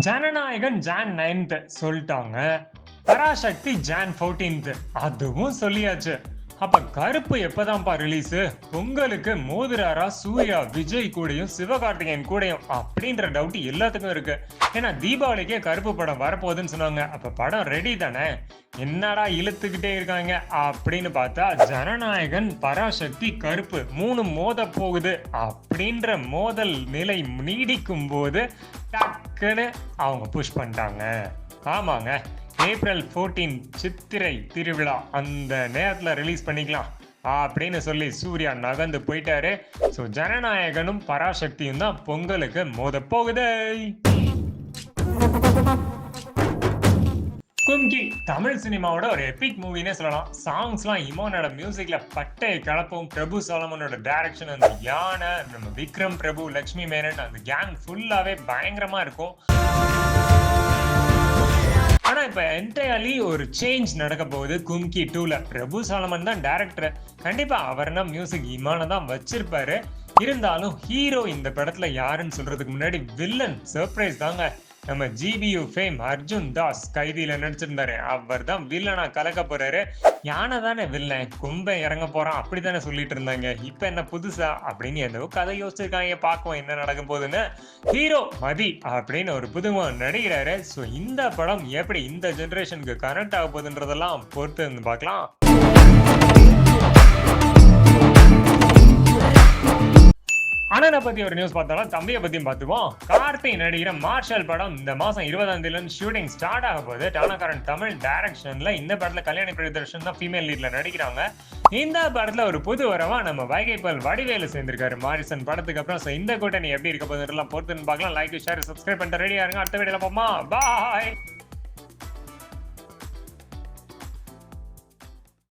Jananayagan John 9th சொல்லிட்டாங்க. Parasakthi John 14th அதுவும் சொல்லியாச்சு. அப்ப கருப்பு எப்பதான்ப்பா ரிலீஸ்? பொங்கலுக்கு மோதுராரா சூர்யா விஜய் கூடயும் சிவகார்த்திகேயன் கூடயும் அப்படின்ற டவுட் எல்லாத்துக்கும் இருக்கு. ஏன்னா தீபாவளிக்கே கருப்பு படம் வரப்போகுதுன்னு சொன்னாங்க. அப்ப படம் ரெடி தானே, என்னடா இழுத்துக்கிட்டே இருக்காங்க அப்படின்னு பார்த்தா ஜனநாயகன் பராசக்தி கருப்பு 3 மோத போகுது அப்படின்ற மோதல் நிலை நீடிக்கும் போது டக்குன்னு அவங்க புஷ் பண்ணிட்டாங்க. ஆமாங்க, ஏப்ரல் 14 சித்திரை திருவிழா அந்த நேரத்துல ரிலீஸ் பண்ணிக்கலாம் அப்படின்னு சொல்லி சூர்யா நகர்ந்து போயிட்டாரு. ஸோ ஜனநாயகனும் பராசக்தியும் தான் பொங்கலுக்கு மோத போகுது. கும்கி தமிழ் சினிமாவோட ஒரு எபிக் மூவினே சொல்லலாம். சாங்ஸ்லாம் இமானோட மியூசிக்ல பட்டை கலப்பும். பிரபு சாலமனோட டைரக்ஷன், அந்த யானை, நம்ம விக்ரம் பிரபு, லட்சுமி மேனன், அந்த கேங் ஃபுல்லாவே பயங்கரமா இருக்கும். ஆனா இப்ப என்டையர்லி ஒரு சேஞ்ச் நடக்க போகுது கும்கி 2ல. பிரபு சாலமன் தான் டைரக்டர். கண்டிப்பா அவர்னா மியூசிக் இமான தான் வச்சிருப்பாரு. இருந்தாலும் ஹீரோ இந்த படத்துல யாருன்னு சொல்றதுக்கு முன்னாடி வில்லன் சர்ப்ரைஸ் தாங்க. நம்ம ஜிபியு ஃபேம் அர்ஜுன் தாஸ் கைதியில நடிச்சிருந்தாரு. அவர் தான் வில்லனா கலக்க போறாரு. யானை தானே வில்லன், கும்பை இறங்க போறான் அப்படித்தானே சொல்லிட்டு இருந்தாங்க. இப்ப என்ன புதுசா அப்படின்னு ஏதோ கதை யோசிச்சிருக்காங்க. பார்ப்போம் என்ன நடக்க போகுதுன்னு. ஹீரோ மதி அப்படின்னு ஒரு புதுமுகம் நடிக்கிறாரு. ஸோ இந்த படம் எப்படி இந்த ஜெனரேஷனுக்கு கனெக்ட் ஆக போகுதுன்றதெல்லாம் பொறுத்து இருந்து பார்க்கலாம். அண்ணனை பத்தி ஒரு நியூஸ் பார்த்தாலும் தம்பியை பத்தியும் பார்த்துவோம். கார்த்தி நடிகிற மார்ஷல் படம் இந்த மாசம் 20ஆம் தேதி ஷூட்டிங் ஸ்டார்ட் ஆக போகுது. டானாகாரன் தமிழ் டைரக்ஷன்ல இந்த படத்துல கல்யாணி பிரியதர்ஷன் தான் ஃபீமேல் லீட்ல நடிக்கிறாங்க. இந்த படத்துல ஒரு புது வரவா நம்ம வைகைப்பால் வடிவேலு சேர்ந்திருக்காரு மாரிசன் படத்துக்கு அப்புறம். ஸோ இந்த கூட்டணி எப்படி இருக்க போகுதுலாம் பொறுத்துன்னு பார்க்கலாம். லைக், ஷேர், சப்ஸ்கிரைப் பண்ணிட்டு ரெடியா இருங்க. அடுத்த வீடியோல போமா. பாய்.